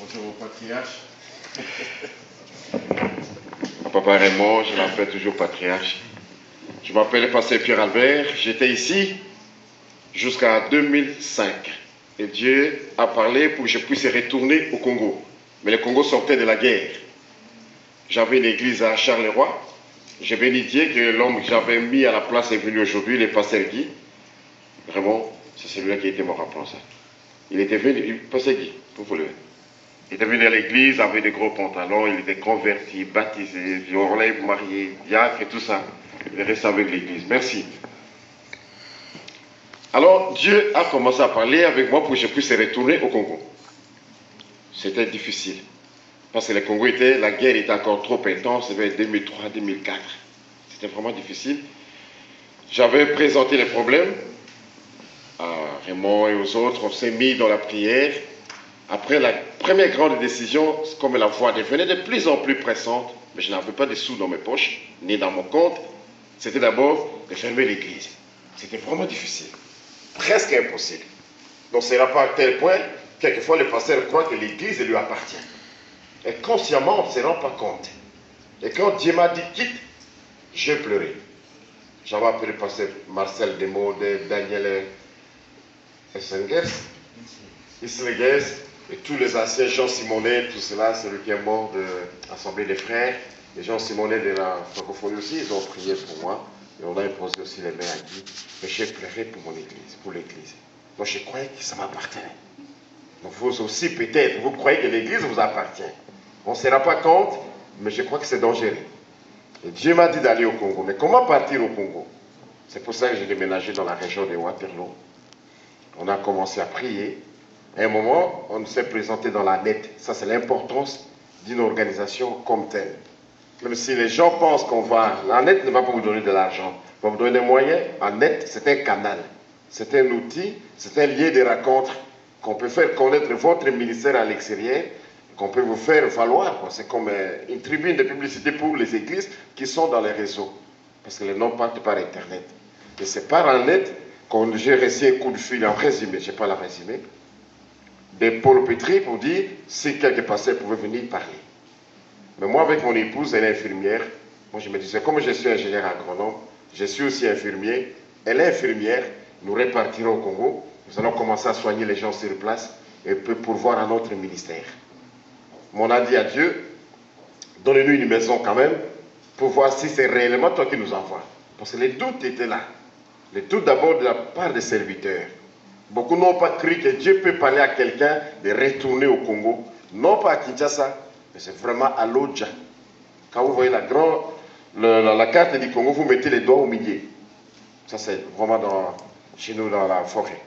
Bonjour au patriarche. Mon papa Raymond, je l'appelle toujours patriarche. Je m'appelle Pasteur Pierre Albert. J'étais ici jusqu'à 2005. Et Dieu a parlé pour que je puisse retourner au Congo. Mais le Congo sortait de la guerre. J'avais une église à Charleroi. J'ai béni Dieu que l'homme que j'avais mis à la place est venu aujourd'hui, le pasteur Guy. Vraiment, c'est celui-là qui était mon remplaçant. Il était venu, pasteur Guy, vous voulez. Il était venu à l'église avec des gros pantalons, il était converti, baptisé, violé, marié, diacre et tout ça. Il est resté avec l'église. Merci. Alors, Dieu a commencé à parler avec moi pour que je puisse retourner au Congo. C'était difficile. Parce que le Congo la guerre était encore trop intense, c'était 2003-2004. C'était vraiment difficile. J'avais présenté les problèmes à Raymond et aux autres. On s'est mis dans la prière. Après la première grande décision, comme la voie devenait de plus en plus pressante, mais je n'avais pas de sous dans mes poches, ni dans mon compte, c'était d'abord de fermer l'église. C'était vraiment difficile. Presque impossible. Donc c'est là pas à tel point, quelquefois le pasteur croit que l'église lui appartient. Et consciemment, on ne se rend pas compte. Et quand Dieu m'a dit quitte, j'ai pleuré. J'avais appelé le pasteur Marcel Desmaudes, Daniel Essengers, et tous les anciens, Jean Simonet, tout cela, celui qui est mort de l'Assemblée des Frères, et Jean Simonet de la francophonie aussi, ils ont prié pour moi, et on a imposé aussi les mains à Guy, mais j'ai pleuré pour mon église, pour l'église. Donc je croyais que ça m'appartenait. Donc vous aussi peut-être, vous croyez que l'église vous appartient. On ne se rend pas compte, mais je crois que c'est dangereux. Et Dieu m'a dit d'aller au Congo. Mais comment partir au Congo? C'est pour ça que j'ai déménagé dans la région de Waterloo. On a commencé à prier. À un moment, on s'est présenté dans la net. Ça, c'est l'importance d'une organisation comme telle. Même si les gens pensent qu'on va... La net ne va pas vous donner de l'argent. Va vous donner des moyens. En net, c'est un canal. C'est un outil. C'est un lien de rencontre qu'on peut faire connaître votre ministère à l'extérieur, qu'on peut vous faire valoir. C'est comme une tribune de publicité pour les églises qui sont dans les réseaux. Parce que les noms partent par Internet. Et c'est par en net qu'on j'ai reçu un coup de fil en résumé, je n'ai pas la résumé, de Paul Pétry pour dire si quelques pasteurs pouvaient venir parler. Mais moi, avec mon épouse, elle est infirmière. Moi, je me disais, comme je suis ingénieur agronome, je suis aussi infirmier. Elle est infirmière. Nous repartirons au Congo. Nous allons commencer à soigner les gens sur place et pourvoir à notre ministère. Mais on a dit à Dieu, donne-nous une maison quand même pour voir si c'est réellement toi qui nous envoies. Parce que les doutes étaient là. Les doutes d'abord de la part des serviteurs. Beaucoup n'ont pas cru que Dieu peut parler à quelqu'un de retourner au Congo. Non pas à Kinshasa, mais c'est vraiment à l'Odja. Quand vous voyez la carte du Congo, vous mettez les doigts au milieu. Ça c'est vraiment chez nous dans la forêt.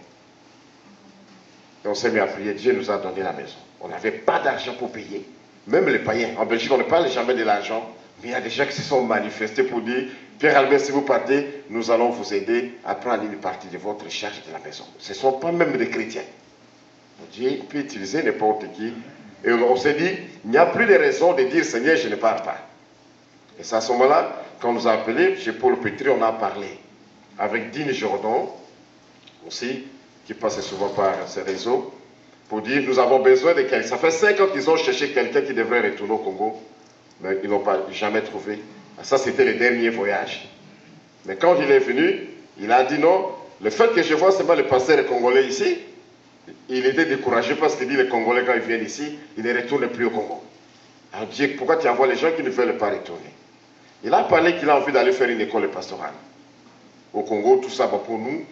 Et on s'est mis à prier, Dieu nous a donné la maison. On n'avait pas d'argent pour payer. Même les païens. En Belgique, on ne parle jamais de l'argent. Mais il y a des gens qui se sont manifestés pour dire, Pierre Albert, si vous partez, nous allons vous aider à prendre une partie de votre charge de la maison. Ce ne sont pas même des chrétiens. Dieu peut utiliser n'importe qui. Et on s'est dit, il n'y a plus de raison de dire, Seigneur, je ne pars pas. Et c'est à ce moment-là, quand on nous a appelés, chez Paul Pétry, on a parlé. Avec Dine Jordan, aussi, qui passe souvent par ces réseaux, pour dire, nous avons besoin de quelqu'un. Ça fait 5 ans qu'ils ont cherché quelqu'un qui devrait retourner au Congo, mais ils n'ont jamais trouvé. Ça, c'était le dernier voyage. Mais quand il est venu, il a dit non, le fait que je vois seulement le pasteur congolais ici, il était découragé parce qu'il dit les Congolais, quand ils viennent ici, ils ne retournent plus au Congo. Alors Dieu, pourquoi tu envoies les gens qui ne veulent pas retourner? Il a parlé qu'il a envie d'aller faire une école pastorale. Au Congo, tout ça, bon, pour nous,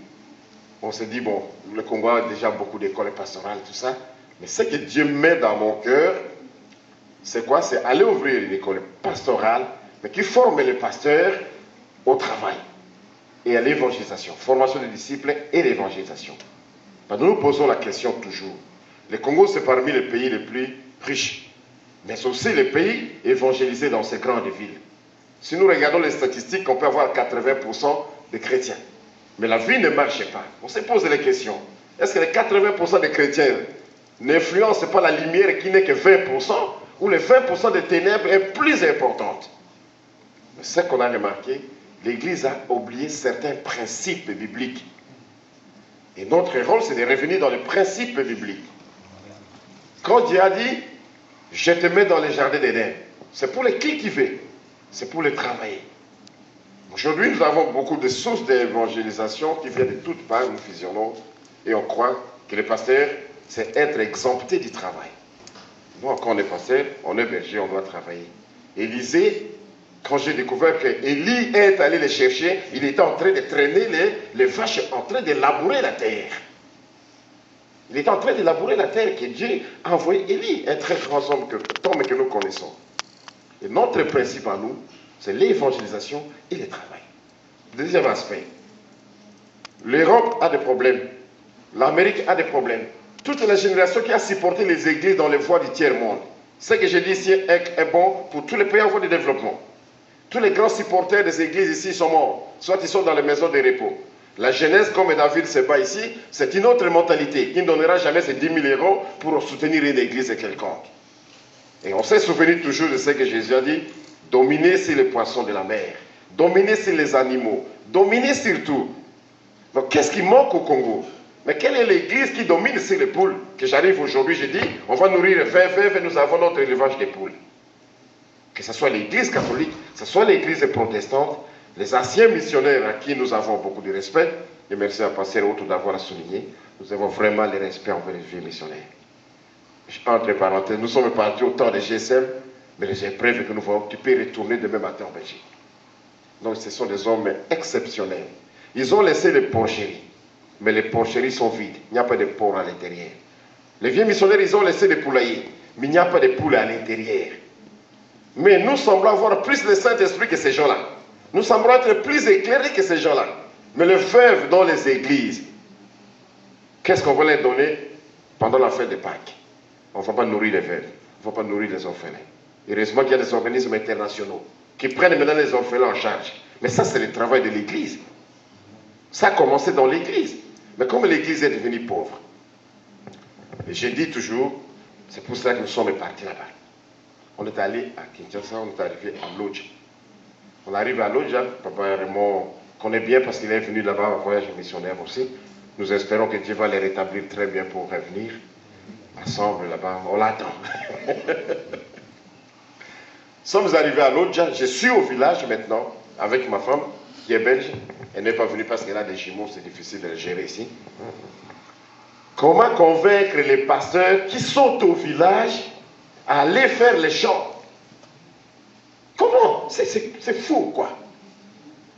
on s'est dit, bon, le Congo a déjà beaucoup d'écoles pastorales, tout ça. Mais ce que Dieu met dans mon cœur, c'est quoi? C'est aller ouvrir une école pastorale, mais qui forme les pasteurs au travail et à l'évangélisation. Formation des disciples et l'évangélisation. Nous posons la question toujours. Le Congo, c'est parmi les pays les plus riches, mais aussi les pays évangélisés dans ces grandes villes. Si nous regardons les statistiques, on peut avoir 80% de chrétiens. Mais la vie ne marche pas. On se pose la question. Est-ce que les 80% des chrétiens n'influencent pas la lumière qui n'est que 20%, ou les 20% des ténèbres est plus importante? Mais ce qu'on a remarqué, l'Église a oublié certains principes bibliques. Et notre rôle, c'est de revenir dans les principes bibliques. Quand Dieu a dit, Je te mets dans les jardins d'Éden. C'est pour les cultiver. C'est pour les travailler. Aujourd'hui, nous avons beaucoup de sources d'évangélisation qui viennent de toutes parts. Nous fusionnons et on croit que le pasteur, c'est être exempté du travail. Nous, quand on est pasteur, on est berger, on doit travailler. Élisée, quand j'ai découvert que Élie est allé les chercher, il était en train de traîner les vaches, en train de labourer la terre. Il était en train de labourer la terre que Dieu a envoyé Élie, un très grand homme que nous connaissons. Et notre principe à nous, c'est l'évangélisation et le travail. Deuxième aspect, l'Europe a des problèmes, l'Amérique a des problèmes. Toute la génération qui a supporté les églises dans les voies du tiers-monde, ce que je dis ici est bon pour tous les pays en voie de développement. Tous les grands supporters des églises ici sont morts, soit ils sont dans les maisons de repos. La jeunesse, comme David se bat ici, c'est une autre mentalité qui ne donnera jamais ces 10 000 euros pour soutenir une église quelconque. Et on s'est souvenu toujours de ce que Jésus a dit, dominer sur les poissons de la mer, dominer sur les animaux, dominer sur tout. Donc qu'est-ce qui manque au Congo? Mais quelle est l'église qui domine sur les poules? Que j'arrive aujourd'hui, je dis, on va nourrir 20 et nous avons notre élevage des poules. Que ce soit l'église catholique, que ce soit l'église protestante, les anciens missionnaires à qui nous avons beaucoup de respect, et merci à Pasteur Auto d'avoir souligné, nous avons vraiment le respect envers les vieux missionnaires. Entre parenthèses, nous sommes partis au temps des GSM, mais les épreuves que nous voyons, tu peux retourner demain matin en Belgique. Donc ce sont des hommes exceptionnels. Ils ont laissé les porcheries, mais les porcheries sont vides. Il n'y a pas de porc à l'intérieur. Les vieux missionnaires, ils ont laissé des poulaillers, mais il n'y a pas de poules à l'intérieur. Mais nous semblons avoir plus le Saint-Esprit que ces gens-là. Nous semblons être plus éclairés que ces gens-là. Mais les veuves dans les églises, qu'est-ce qu'on va leur donner pendant la fête de Pâques? On ne va pas nourrir les veuves, on ne va pas nourrir les orphelins. Heureusement qu'il y a des organismes internationaux qui prennent maintenant les orphelins en charge. Mais ça, c'est le travail de l'Église. Ça a commencé dans l'Église. Mais comme l'Église est devenue pauvre, et je dis toujours, c'est pour ça que nous sommes partis là-bas. On est allé à Kinshasa, on est arrivé à Lodja. On arrive à Lodja, Papa Raymond connaît bien parce qu'il est venu là-bas en voyage missionnaire aussi. Nous espérons que Dieu va les rétablir très bien pour revenir ensemble là-bas. On l'attend. Sommes arrivés à Lodja, je suis au village maintenant avec ma femme qui est belge. Elle n'est pas venue parce qu'elle a des jumeaux, c'est difficile de les gérer ici. Comment convaincre les pasteurs qui sont au village à aller faire les chants? Comment? C'est fou, quoi.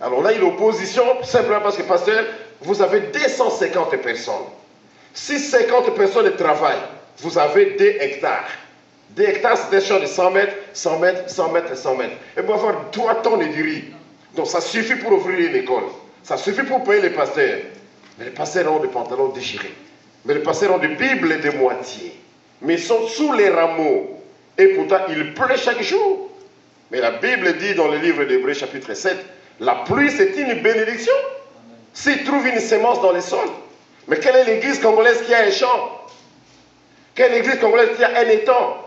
Alors là, il y a l'opposition, simplement parce que, pasteur, vous avez 250 personnes. Si 50 personnes travaillent, vous avez 2 hectares. 2 hectares, c'est un champ de 100 mètres, 100 mètres, 100 mètres, 100 mètres. Et pour avoir 3 tonnes de riz. Donc ça suffit pour ouvrir une école. Ça suffit pour payer les pasteurs. Mais les pasteurs ont des pantalons déchirés. Mais les pasteurs ont des Bibles de moitié. Mais ils sont sous les rameaux. Et pourtant, il pleut chaque jour. Mais la Bible dit dans le livre d'Hébreux chapitre 7, la pluie c'est une bénédiction. S'il trouve une semence dans les sols. Mais quelle est l'église congolaise qui a un champ? Quelle est l'église congolaise qui a un étang?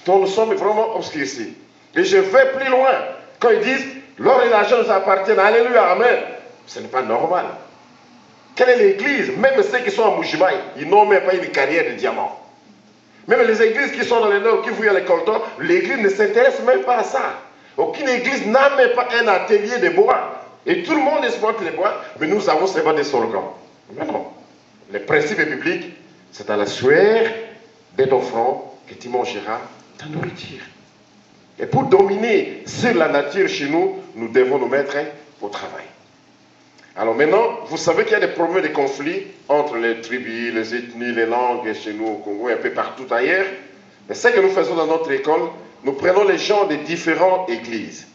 Donc nous sommes vraiment obscurcis. Et je vais plus loin. Quand ils disent, l'or et l'argent nous appartiennent, alléluia, amen. Ce n'est pas normal. Quelle est l'église? Même ceux qui sont à Moujimaï, ils n'ont même pas une carrière de diamant. Même les églises qui sont dans le nord, qui vouillent à l'écolton, l'église ne s'intéresse même pas à ça. Aucune église n'a même pas un atelier de bois. Et tout le monde exploite les bois, mais nous avons seulement des sorghums. Mais non. Le principe biblique, c'est à la sueur de ton front que tu mangeras ta nourriture. Et pour dominer sur la nature chez nous, nous devons nous mettre au travail. Alors maintenant, vous savez qu'il y a des problèmes de conflits entre les tribus, les ethnies, les langues chez nous au Congo et un peu partout ailleurs. Mais ce que nous faisons dans notre école, nous prenons les gens des différentes églises,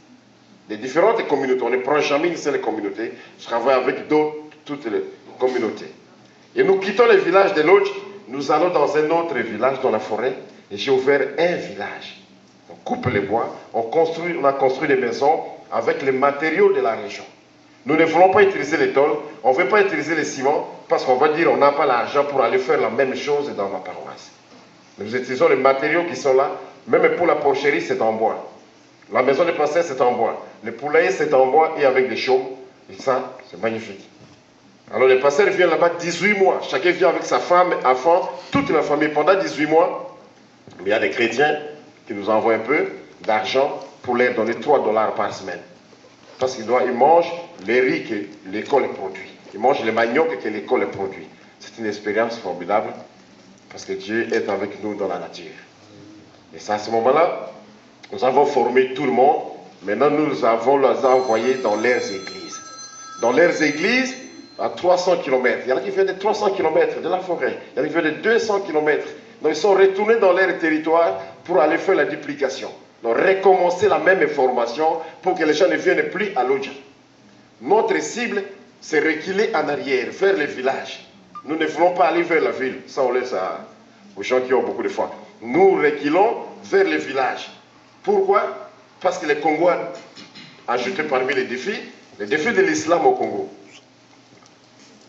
des différentes communautés. On ne prend jamais une seule communauté. Je travaille avec toutes les communautés. Et nous quittons le village de Lodj, nous allons dans un autre village dans la forêt, et j'ai ouvert un village. On coupe les bois, on a construit des maisons avec les matériaux de la région. Nous ne voulons pas utiliser les tôles, on ne veut pas utiliser les ciments, parce qu'on va dire on n'a pas l'argent pour aller faire la même chose dans ma paroisse. Nous utilisons les matériaux qui sont là, même pour la porcherie, c'est en bois. La maison de pasteur, c'est en bois. Le poulailler, c'est en bois et avec des chaumes. Et ça, c'est magnifique. Alors le pasteur vient là-bas 18 mois. Chacun vient avec sa femme, enfant, toute la famille pendant 18 mois. Mais il y a des chrétiens qui nous envoient un peu d'argent pour leur donner 3 dollars par semaine. Parce qu'ils mangent les riz que l'école produit. Ils mangent les manioc que l'école produit. C'est une expérience formidable parce que Dieu est avec nous dans la nature. Et c'est à ce moment-là, nous avons formé tout le monde. Maintenant, nous avons les envoyés dans leurs églises. Dans leurs églises, à 300 km. Il y en a qui viennent de 300 km de la forêt. Il y en a qui viennent de 200 km. Donc, ils sont retournés dans leur territoire pour aller faire la duplication. Donc, recommencer la même information pour que les gens ne viennent plus à Lodja. Notre cible, c'est reculer en arrière, vers les villages. Nous ne voulons pas aller vers la ville. Ça, on laisse aux gens qui ont beaucoup de foi. Nous reculons vers les villages. Pourquoi? Parce que le Congo a ajouté parmi les défis de l'islam au Congo.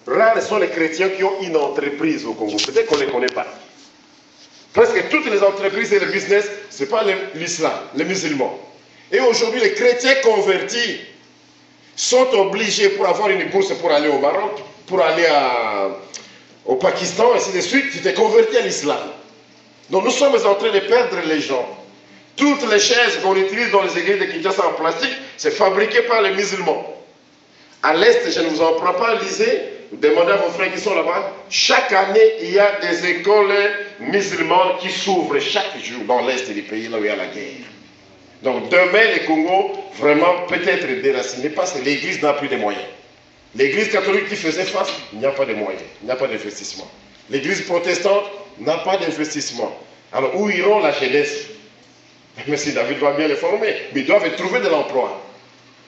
Rares sont les chrétiens qui ont une entreprise au Congo. Peut-être qu'on ne les connaît pas. Presque toutes les entreprises et le business, ce n'est pas l'islam, les musulmans. Et aujourd'hui, les chrétiens convertis sont obligés, pour avoir une bourse pour aller au Maroc, pour aller au Pakistan, et ainsi de suite, tu t'es converti à l'islam. Donc nous sommes en train de perdre les gens. Toutes les chaises qu'on utilise dans les églises de Kinshasa en plastique, c'est fabriqué par les musulmans. À l'Est, je ne vous en prends pas, lisez, demandez à vos frères qui sont là-bas. Chaque année, il y a des écoles musulmanes qui s'ouvrent chaque jour dans l'Est du pays, là où il y a la guerre. Donc demain, le Congo, vraiment, peut être déraciné parce que l'Église n'a plus de moyens. L'Église catholique qui faisait face, il n'y a pas de moyens, il n'y a pas d'investissement. L'Église protestante n'a pas d'investissement. Alors où iront la jeunesse? Mais si David doit bien les former, mais ils doivent trouver de l'emploi.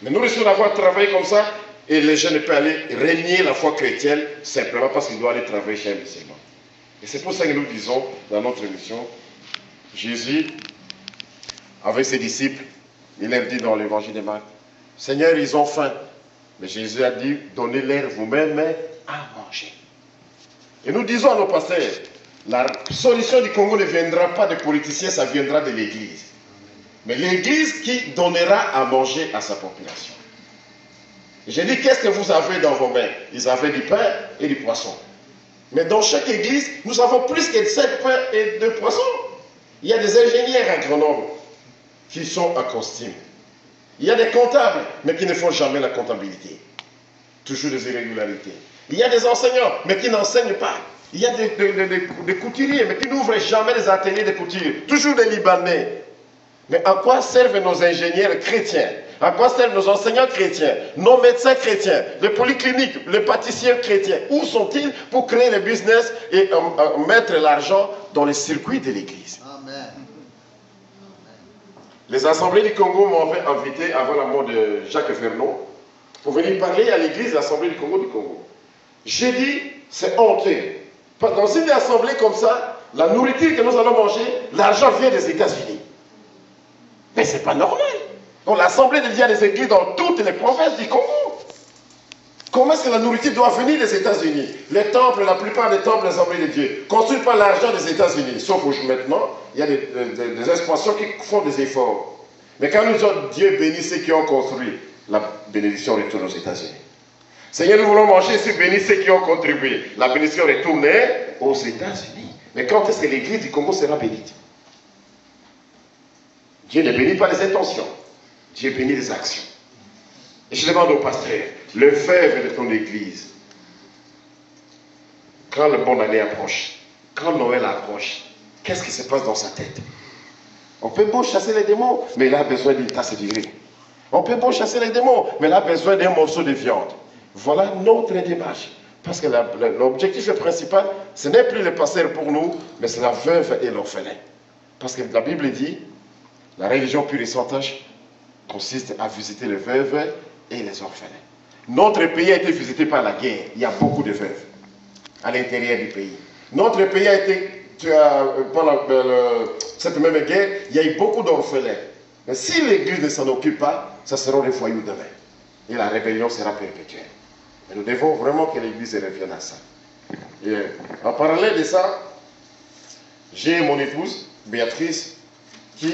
Mais nous risquons d'avoir travaillé comme ça et les jeunes peuvent aller régner la foi chrétienne simplement parce qu'ils doivent aller travailler chez un musulman. Et c'est pour ça que nous disons dans notre émission, Jésus, avec ses disciples, il leur dit dans l'évangile de Marc, Seigneur, ils ont faim. Mais Jésus a dit, donnez-leur vous-même à manger. Et nous disons à nos pasteurs, la solution du Congo ne viendra pas des politiciens, ça viendra de l'Église. Mais l'Église qui donnera à manger à sa population. J'ai dit, qu'est-ce que vous avez dans vos mains? Ils avaient du pain et du poisson. Mais dans chaque église, nous avons plus que 7 pains et 2 poissons. Il y a des ingénieurs agronomes qui sont en costume. Il y a des comptables, mais qui ne font jamais la comptabilité. Toujours des irrégularités. Il y a des enseignants, mais qui n'enseignent pas. Il y a des couturiers, mais qui n'ouvrent jamais des ateliers de couture. Toujours des Libanais. Mais à quoi servent nos ingénieurs chrétiens? À quoi servent nos enseignants chrétiens? Nos médecins chrétiens? Les polycliniques? Les pâtissiers chrétiens? Où sont-ils pour créer le business et mettre l'argent dans les circuits de l'Église? Amen. Les assemblées du Congo m'avaient invité avant la mort de Jacques Vernon pour venir parler à l'Église de l'Assemblée du Congo. J'ai dit, c'est honteux. Dans une assemblée comme ça, la nourriture que nous allons manger, l'argent vient des États-Unis. Mais ce n'est pas normal. Donc l'Assemblée de Dieu a des églises dans toutes les provinces du Congo. Comment est-ce que la nourriture doit venir des États-Unis? Les temples, la plupart des temples de l'Assemblée de Dieu, construits par l'argent des États-Unis. Sauf maintenant, il y a des expansions qui font des efforts. Mais quand nous disons Dieu bénit ceux qui ont construit, la bénédiction retourne aux États-Unis. Seigneur, nous voulons manger, si bénis ceux qui ont contribué. La bénédiction retourne aux États-Unis. Mais quand est-ce que l'église du Congo sera bénite? Dieu ne bénit pas les intentions. Dieu bénit les actions. Et je demande au pasteur, le fève de ton église, quand le bon année approche, quand Noël approche, qu'est-ce qui se passe dans sa tête? On peut beau chasser les démons, mais il a besoin d'une tasse de riz. On peut beau chasser les démons, mais il a besoin d'un morceau de viande. Voilà notre démarche. Parce que l'objectif principal, ce n'est plus le pasteur pour nous, mais c'est la veuve et l'orphelin. Parce que la Bible dit, la religion pure et sans tache consiste à visiter les veuves et les orphelins. Notre pays a été visité par la guerre. Il y a beaucoup de veuves à l'intérieur du pays. Notre pays a été, pendant cette même guerre, il y a eu beaucoup d'orphelins. Mais si l'Église ne s'en occupe pas, ça sera des foyers demain. Et la rébellion sera perpétuelle. Et nous devons vraiment que l'Église revienne à ça. Et en parallèle de ça, j'ai mon épouse, Béatrice, qui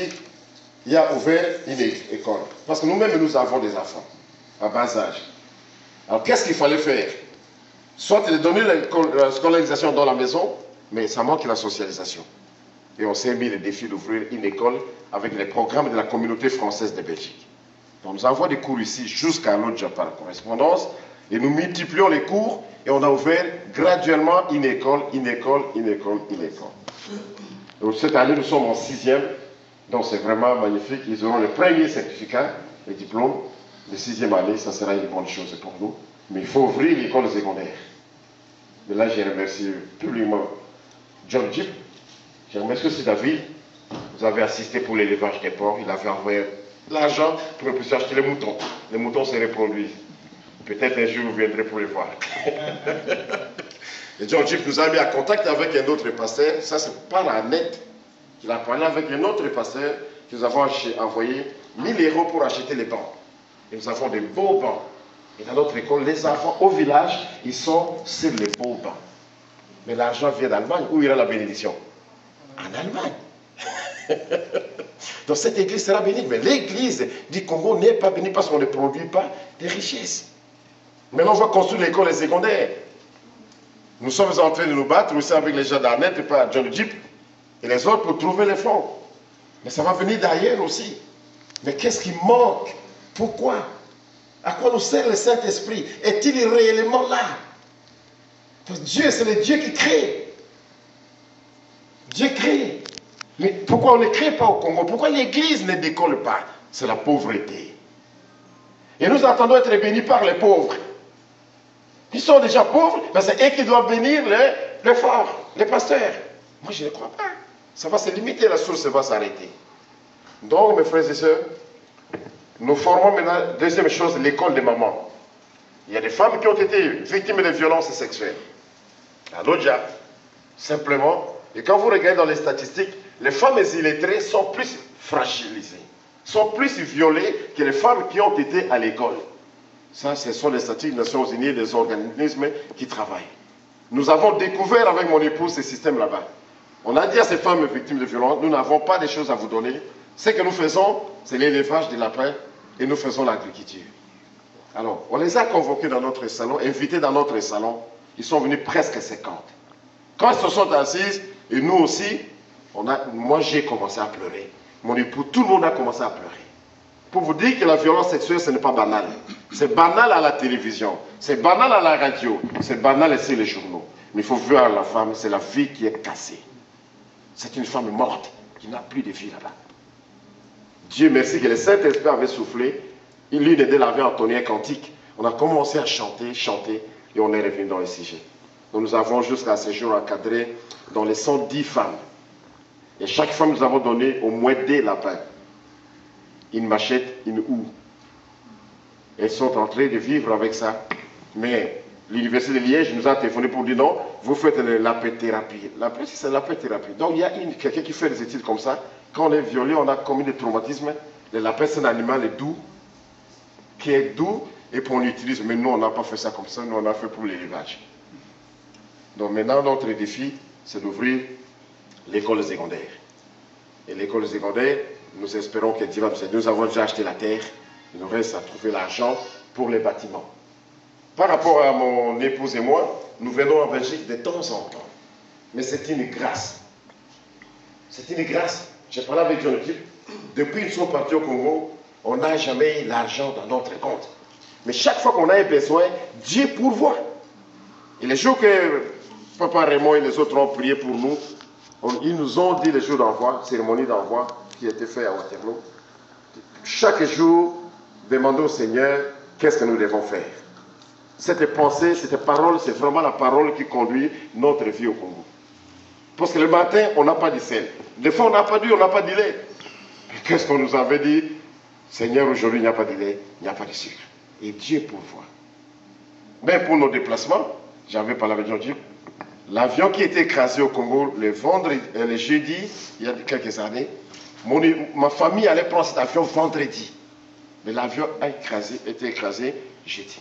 a ouvert une école. Parce que nous-mêmes, nous avons des enfants à bas âge. Alors, qu'est-ce qu'il fallait faire? Soit de donner la scolarisation dans la maison, mais ça manque la socialisation. Et on s'est mis le défi d'ouvrir une école avec les programmes de la communauté française de Belgique. Donc nous envoyons des cours ici jusqu'à l'autre par correspondance et nous multiplions les cours et on a ouvert graduellement une école. Donc cette année nous sommes en 6e, donc c'est vraiment magnifique. Ils auront le premier certificat, le diplôme de 6e année, ça sera une bonne chose pour nous. Mais il faut ouvrir l'école secondaire. Mais là, je remercie publiquement John Jeep. Je remercie aussi David. Vous avez assisté pour l'élevage des porcs. Il avait envoyé l'argent pour que vous puissiez acheter les moutons. Les moutons se reproduisent. Peut-être un jour vous viendrez pour les voir. Et John Jeep nous a mis en contact avec un autre pasteur. Ça, c'est par la net qu'il a parlé avec un autre pasteur que nous avons envoyé 1000 € pour acheter les bancs. Et nous avons des beaux bancs. Et dans notre école, les enfants au village, ils sont sur les beaux bancs. Mais l'argent vient d'Allemagne. Où ira la bénédiction? En Allemagne. Donc cette église sera bénie. Mais l'église du Congo n'est pas bénie parce qu'on ne produit pas de richesses. Maintenant, on va construire l'école secondaire. Nous sommes en train de nous battre aussi avec les gens d'Arnet et pas John Jeep et les autres pour trouver les fonds. Mais ça va venir d'ailleurs aussi. Mais qu'est-ce qui manque? Pourquoi? À quoi nous sert le Saint-Esprit? Est-il réellement là? Parce que Dieu, c'est le Dieu qui crée. Dieu crée. Mais pourquoi on ne crée pas au Congo? Pourquoi l'Église ne décolle pas? C'est la pauvreté. Et nous attendons être bénis par les pauvres. Ils sont déjà pauvres, mais c'est eux qui doivent bénir les forts, les pasteurs. Moi, je ne crois pas. Ça va se limiter, la source va s'arrêter. Donc, mes frères et sœurs, nous formons maintenant, deuxième chose, l'école des mamans. Il y a des femmes qui ont été victimes de violences sexuelles. À l'Odja, simplement. Et quand vous regardez dans les statistiques, les femmes illettrées sont plus fragilisées, sont plus violées que les femmes qui ont été à l'école. Ça, ce sont les statistiques des Nations Unies et des organismes qui travaillent. Nous avons découvert avec mon épouse ce système là-bas. On a dit à ces femmes victimes de violences, nous n'avons pas de choses à vous donner. Ce que nous faisons, c'est l'élevage des lapins et nous faisons l'agriculture. Alors, on les a convoqués dans notre salon, invités dans notre salon. Ils sont venus presque 50. Quand ils se sont assis, et nous aussi, moi j'ai commencé à pleurer. Mon époux, tout le monde a commencé à pleurer. Pour vous dire que la violence sexuelle, ce n'est pas banal. C'est banal à la télévision, c'est banal à la radio, c'est banal sur les journaux. Mais il faut voir la femme, c'est la vie qui est cassée. C'est une femme morte qui n'a plus de vie là-bas. Dieu merci que le Saint-Esprit avait soufflé. L'une d'elles avait entonné un cantique. On a commencé à chanter, et on est revenu dans le sujet. Donc nous avons jusqu'à ce jour encadré dans les 110 femmes. Et chaque femme, nous avons donné au moins 2 lapins. Une machette, une houe. Elles sont en train de vivre avec ça. Mais l'Université de Liège nous a téléphoné pour dire non, vous faites la lapin-thérapie. C'est la lapin-thérapie. Donc il y a quelqu'un qui fait des études comme ça. Quand on est violé, on a commis des traumatismes. Le lapin, c'est un animal doux, qui est doux, et puis on l'utilise. Mais nous, on n'a pas fait ça comme ça, nous, on a fait pour l'élevage. Donc maintenant, notre défi, c'est d'ouvrir l'école secondaire. Et l'école secondaire, nous espérons que Dieu va nous aider. Nous avons déjà acheté la terre, il nous reste à trouver l'argent pour les bâtiments. Par rapport à mon épouse et moi, nous venons en Belgique de temps en temps. Mais c'est une grâce. C'est une grâce. J'ai parlé avec John Jeep. Depuis qu'ils sont partis au Congo, on n'a jamais eu l'argent dans notre compte. Mais chaque fois qu'on a un besoin, Dieu pourvoit. Et les jours que Papa Raymond et les autres ont prié pour nous, ils nous ont dit les jours d'envoi, cérémonie d'envoi qui était faite à Waterloo. Chaque jour, demandez au Seigneur qu'est-ce que nous devons faire. Cette pensée, cette parole, c'est vraiment la parole qui conduit notre vie au Congo. Parce que le matin, on n'a pas de sel. Des fois, on n'a pas d'huile, on n'a pas de lait. Qu'est-ce qu'on nous avait dit? Seigneur, aujourd'hui, il n'y a pas de lait, il n'y a pas de sucre. Et Dieu pourvoit. Mais pour nos déplacements, j'avais parlé avec Jean-Dieu, l'avion qui était écrasé au Congo le jeudi, il y a quelques années, ma famille allait prendre cet avion vendredi. Mais l'avion a été écrasé jeudi.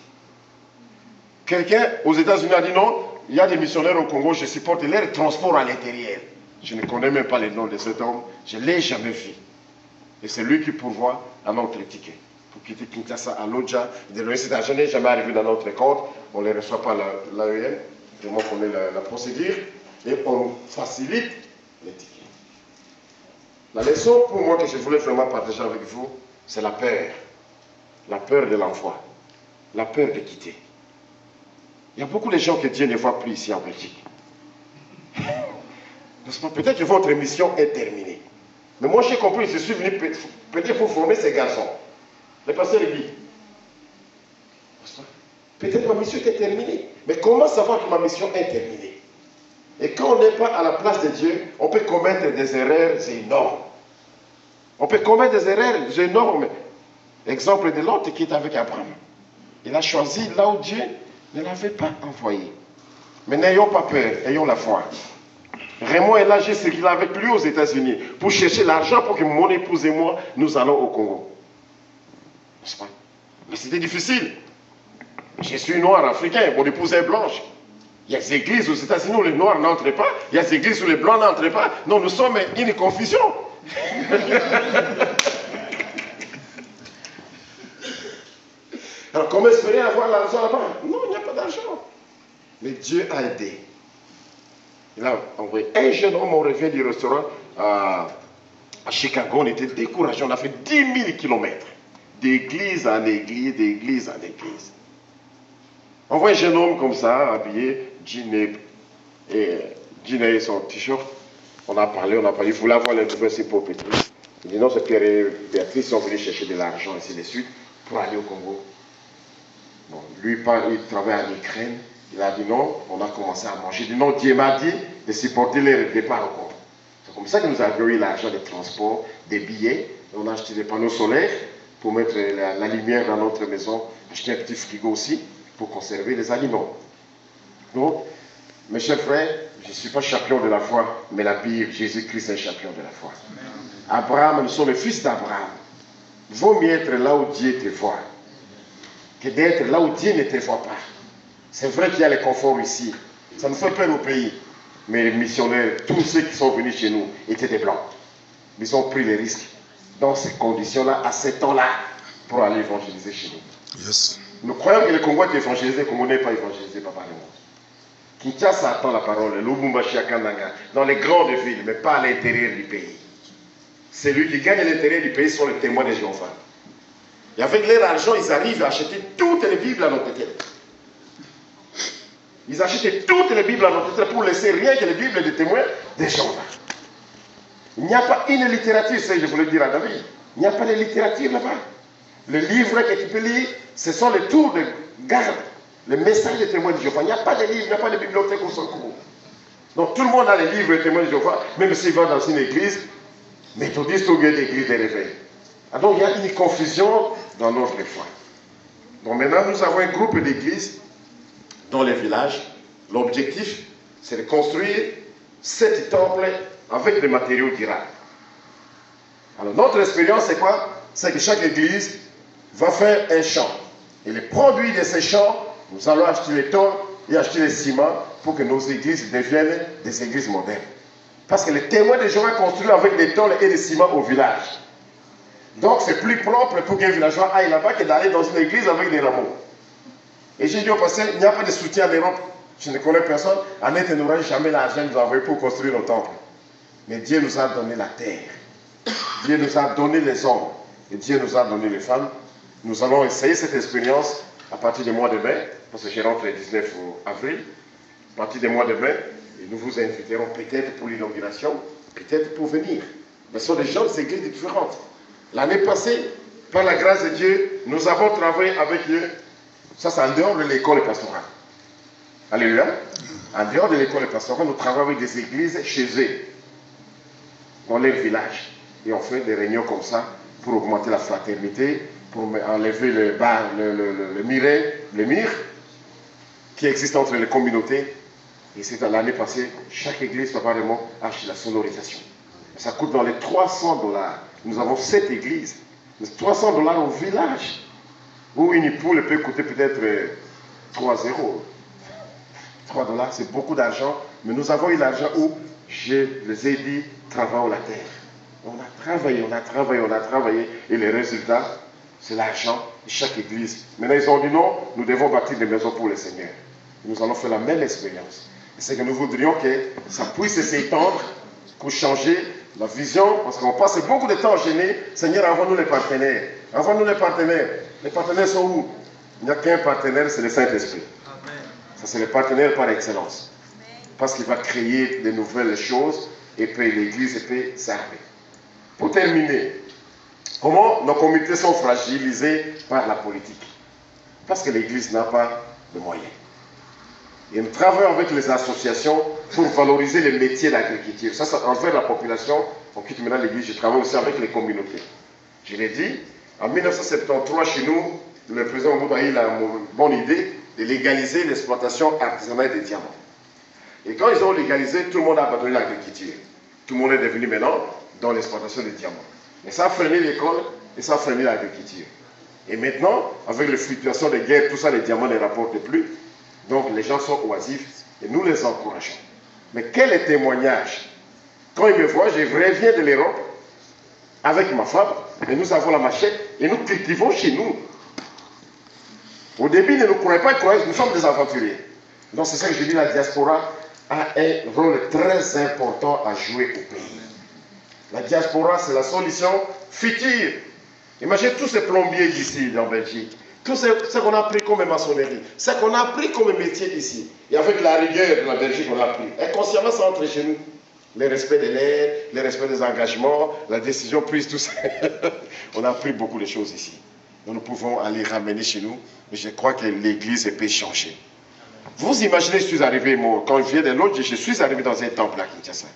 Quelqu'un aux États-Unis a dit non, il y a des missionnaires au Congo, je supporte leur transport à l'intérieur. Je ne connais même pas le nom de cet homme, je ne l'ai jamais vu. Et c'est lui qui pourvoit à notre ticket. Pour quitter Kinshasa à l'Odja, de l'Université, je n'ai jamais arrivé dans notre compte, on ne les reçoit pas l'AEM, vraiment on connaît la procédure, et on facilite les tickets. La leçon pour moi que je voulais vraiment partager avec vous, c'est la peur. La peur de l'envoi. La peur de quitter. Il y a beaucoup de gens que Dieu ne voit plus ici en Belgique. Peut-être que votre mission est terminée. Mais moi j'ai compris, je suis venu peut-être pour former ces garçons. Le pasteur dit, peut-être ma mission est terminée. Mais comment savoir que ma mission est terminée? Et quand on n'est pas à la place de Dieu, on peut commettre des erreurs énormes. On peut commettre des erreurs énormes. Exemple de l'autre qui est avec Abraham. Il a choisi là où Dieu ne l'avait pas envoyé. Mais n'ayons pas peur, ayons la foi. Raymond est là, j'ai circulé avec lui aux États-Unis pour chercher l'argent pour que mon épouse et moi, nous allons au Congo. N'est-ce pas? Mais c'était difficile. Je suis noir africain, mon épouse est blanche. Il y a des églises aux États-Unis où les noirs n'entrent pas, il y a des églises où les blancs n'entrent pas. Non, nous sommes une confusion. Alors, comment espérer avoir l'argent là-bas? Non, il n'y a pas d'argent. Mais Dieu a aidé. Il a envoyé un jeune homme, on revient du restaurant à Chicago, on était découragés, on a fait 10 000 kilomètres, d'église en église, d'église en église. On voit un jeune homme comme ça, habillé, jean et son t-shirt. On a parlé, il voulait avoir les nouvelles, c'est pour Pétrus. Il dit non, c'est Pierre et Béatrice sont venus chercher de l'argent, ainsi de suite, pour aller au Congo. Bon, lui, il travaille en Ukraine. Il a dit non, on a commencé à manger. Il dit non, Dieu m'a dit de supporter les départs au Congo. C'est comme ça que nous avions eu l'argent des transports, des billets. On a acheté des panneaux solaires pour mettre la lumière dans notre maison. Acheté un petit frigo aussi pour conserver les aliments. Donc, mes chers frères, je ne suis pas champion de la foi, mais la Bible, Jésus-Christ est champion de la foi. Abraham, nous sommes les fils d'Abraham. Vaut mieux être là où Dieu te voit que d'être là où Dieu ne te voit pas. C'est vrai qu'il y a le confort ici. Ça nous fait peur au pays. Mais les missionnaires, tous ceux qui sont venus chez nous, étaient des blancs. Ils ont pris les risques dans ces conditions-là, à ce temps-là, pour aller évangéliser chez nous. Yes. Nous croyons que le Congo est évangélisé, le Congo n'est pas évangélisé par le monde. Kinshasa attend la parole, Lubumbashi à Kananga, dans les grandes villes, mais pas à l'intérieur du pays. Celui qui gagne à l'intérieur du pays sont les témoins de Jéhovah. Et avec leur argent, ils arrivent à acheter toutes les Bibles à notre tête. Ils achetaient toutes les Bibles à notre tête pour laisser rien que les Bibles des témoins de Jéhovah. Il n'y a pas une littérature, c'est je voulais dire à David. Il n'y a pas de littérature là-bas. Les livres que tu peux lire, ce sont les tours de garde, les messages des témoins de Jéhovah. Il n'y a pas de livres, il n'y a pas de bibliothèque au Sankourou. Donc tout le monde a les livres des témoins de Jéhovah, même s'il va dans une église, méthodiste ou bien l'église des réveils. Donc il y a une confusion dans notre foi. Donc maintenant nous avons un groupe d'églises dans les villages. L'objectif, c'est de construire 7 temples avec des matériaux durables. Alors notre expérience, c'est quoi? C'est que chaque église va faire un champ. Et les produits de ces champs, nous allons acheter les tôles et acheter les ciments pour que nos églises deviennent des églises modernes. Parce que les témoins de Jéhovah construisent avec des tôles et des ciments au village. Donc c'est plus propre pour qu'un villageois aille là-bas que d'aller dans une église avec des rameaux. Et j'ai dit au pasteur, il n'y a pas de soutien en Europe. Je ne connais personne. Annette n'aura jamais l'argent nous envoyer pour construire nos temples. Mais Dieu nous a donné la terre. Dieu nous a donné les hommes. Et Dieu nous a donné les femmes. Nous allons essayer cette expérience à partir du mois de mai, parce que je rentre le 19 avril. À partir du mois de mai, et nous vous inviterons peut-être pour l'inauguration, peut-être pour venir. Mais ce sont des gens d'églises différentes. L'année passée, par la grâce de Dieu, nous avons travaillé avec eux. Ça, c'est en dehors de l'école pastorale. Alléluia. En dehors de l'école pastorale, nous travaillons avec des églises chez eux, dans leur village. Et on fait des réunions comme ça pour augmenter la fraternité, pour enlever le mire qui existe entre les communautés. Et c'est l'année passée, chaque église doit vraiment acheter la sonorisation. Ça coûte dans les $300. Nous avons 7 églises. $300 au village. Où une poule peut coûter peut-être 3 €. 3 $, c'est beaucoup d'argent. Mais nous avons eu l'argent où, je les ai dit, travaillons la terre. On a travaillé, on a travaillé, on a travaillé. Et les résultats, c'est l'argent de chaque église. Maintenant, ils ont dit non, nous devons bâtir des maisons pour le Seigneur. Et nous allons faire la même expérience. C'est que nous voudrions que ça puisse s'étendre pour changer La vision, parce qu'on passe beaucoup de temps gêné. Seigneur, envoie-nous les partenaires. Envoie-nous les partenaires. Les partenaires sont où? Il n'y a qu'un partenaire, c'est le Saint-Esprit. Ça, c'est le partenaire par excellence. Parce qu'il va créer de nouvelles choses et puis l'Église peut servir. Pour terminer, comment nos communautés sont fragilisées par la politique? Parce que l'Église n'a pas de moyens. Et nous travaillons avec les associations pour valoriser les métiers d'agriculture. Ça, envers la population. On quitte maintenant l'Église, je travaille aussi avec les communautés. Je l'ai dit, en 1973, chez nous, le président Mobutu a eu la bonne idée de légaliser l'exploitation artisanale des diamants. Et quand ils ont légalisé, tout le monde a abandonné l'agriculture. Tout le monde est devenu maintenant dans l'exploitation des diamants. Et ça a freiné l'école et ça a freiné l'agriculture. Et maintenant, avec les fluctuations des guerres, tout ça, les diamants ne rapportent plus. Donc les gens sont oisifs et nous les encourageons. Mais quel est le témoignage? Quand ils me voient, je reviens de l'Europe avec ma femme et nous avons la machette et nous cultivons chez nous. Au début, ils ne nous croyaient pas, nous sommes des aventuriers. Donc c'est ça que je dis, la diaspora a un rôle très important à jouer au pays. La diaspora, c'est la solution future. Imaginez tous ces plombiers d'ici, en Belgique. Tout ce qu'on a appris comme maçonnerie, ce qu'on a appris comme métier ici. Et avec la rigueur de la Belgique, on a appris. Inconsciemment, ça entre chez nous. Le respect de l'air, le respect des engagements, la décision prise, tout ça. On a appris beaucoup de choses ici. Donc nous pouvons aller ramener chez nous. Mais je crois que l'Église peut changer. Vous imaginez, je suis arrivé, moi, quand je viens de l'autre, je suis arrivé dans un temple à Kinshasa.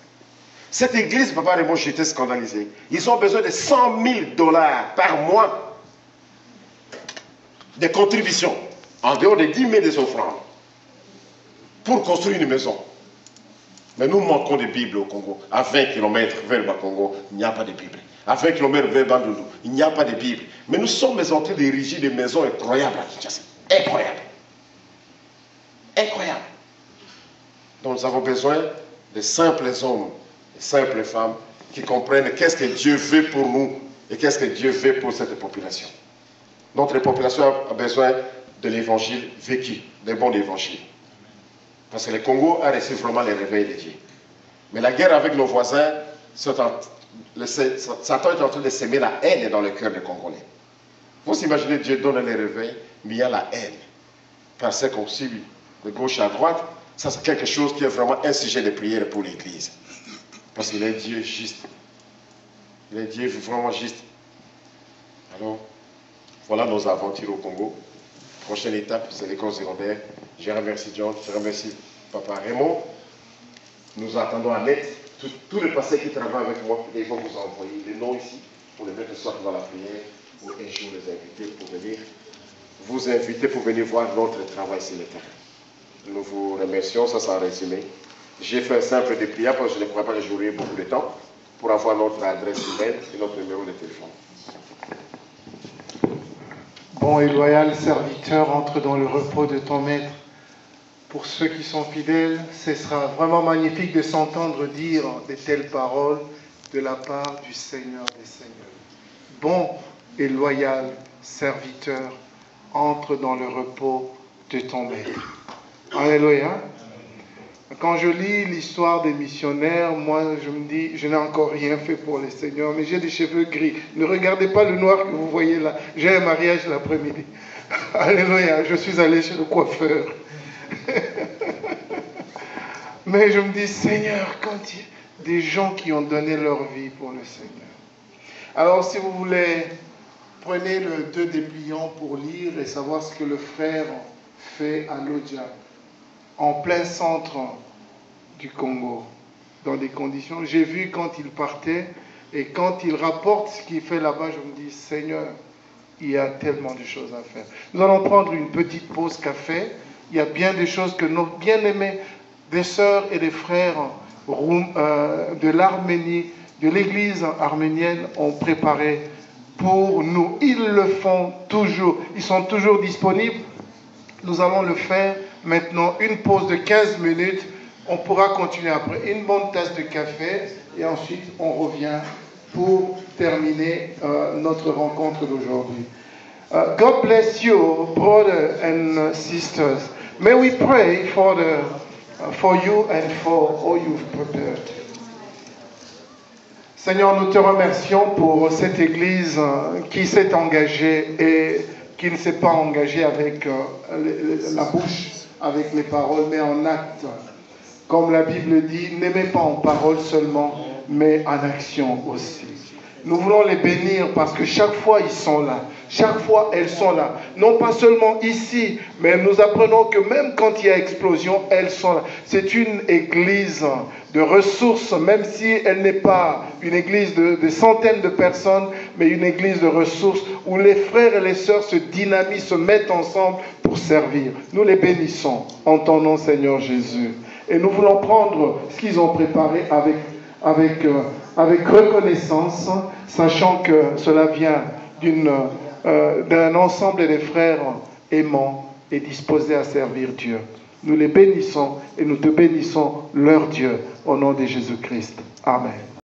Cette église, papa et moi, j'étais scandalisé. Ils ont besoin de 100 000 $ par mois de contributions, en dehors des 10 000 des offrandes, pour construire une maison. Mais nous manquons de Bible au Congo. À 20 km vers le Congo, il n'y a pas de Bible. À 20 km vers Bandundu, il n'y a pas de Bible. Mais nous sommes en train d'ériger des maisons incroyables à Kinshasa. Incroyables. Incroyables. Donc nous avons besoin de simples hommes, de simples femmes qui comprennent qu'est-ce que Dieu veut pour nous et qu'est-ce que Dieu veut pour cette population. Notre population a besoin de l'évangile vécu, d'un bon évangile. Parce que le Congo a reçu vraiment le réveil de Dieu. Mais la guerre avec nos voisins, Satan est en train de semer la haine dans le cœur des Congolais. Vous imaginez, Dieu donne le réveil, mais il y a la haine. Parce qu'on suit de gauche à droite, ça c'est quelque chose qui est vraiment un sujet de prière pour l'Église. Parce qu'il est Dieu juste. Il est Dieu vraiment juste. Alors, voilà nos aventures au Congo. Prochaine étape, c'est l'école secondaire. Je remercie John, je remercie Papa Raymond. Nous attendons à l'aide. Tous les pasteurs qui travaillent avec moi, ils vont vous envoyer les noms ici pour les mettre soit dans la prière ou un jour les inviter pour venir. Vous inviter pour venir voir notre travail sur le terrain. Nous vous remercions, ça c'est un résumé. J'ai fait un simple de prière parce que je ne crois pas que j'aurai beaucoup de temps pour avoir notre adresse email et notre numéro de téléphone. Bon et loyal serviteur, entre dans le repos de ton maître. Pour ceux qui sont fidèles, ce sera vraiment magnifique de s'entendre dire de telles paroles de la part du Seigneur des Seigneurs. Bon et loyal serviteur, entre dans le repos de ton maître. Alléluia. Quand je lis l'histoire des missionnaires, moi je me dis, je n'ai encore rien fait pour le Seigneur, mais j'ai des cheveux gris. Ne regardez pas le noir que vous voyez là. J'ai un mariage l'après-midi. Alléluia, je suis allé chez le coiffeur. Mais je me dis, Seigneur, quand il y a des gens qui ont donné leur vie pour le Seigneur. Alors si vous voulez, prenez le 2 dépliants pour lire et savoir ce que le frère fait à Lodja, en plein centre du Congo, dans des conditions. J'ai vu quand il partait et quand il rapporte ce qu'il fait là-bas, je me dis, Seigneur, il y a tellement de choses à faire. Nous allons prendre une petite pause café. Il y a bien des choses que nos bien-aimés, des sœurs et des frères de l'Arménie, de l'église arménienne ont préparé pour nous. Ils le font toujours. Ils sont toujours disponibles. Nous allons le faire maintenant. Une pause de 15 minutes. On pourra continuer après. Une bonne tasse de café. Et ensuite, on revient pour terminer notre rencontre d'aujourd'hui. God bless you, brothers and sisters. May we pray for you and for all you've prepared. Seigneur, nous te remercions pour cette Église qui s'est engagée et qui ne s'est pas engagée avec la bouche, avec les paroles, mais en acte. Comme la Bible dit, n'aimez pas en parole seulement, mais en action aussi. Nous voulons les bénir parce que chaque fois ils sont là, chaque fois elles sont là. Non pas seulement ici, mais nous apprenons que même quand il y a explosion, elles sont là. C'est une église de ressources, même si elle n'est pas une église de centaines de personnes, mais une église de ressources où les frères et les sœurs se dynamisent, se mettent ensemble pour servir. Nous les bénissons en ton nom, Seigneur Jésus. Et nous voulons prendre ce qu'ils ont préparé avec reconnaissance, sachant que cela vient d'un ensemble des frères aimants et disposés à servir Dieu. Nous les bénissons et nous te bénissons, leur Dieu, au nom de Jésus-Christ. Amen.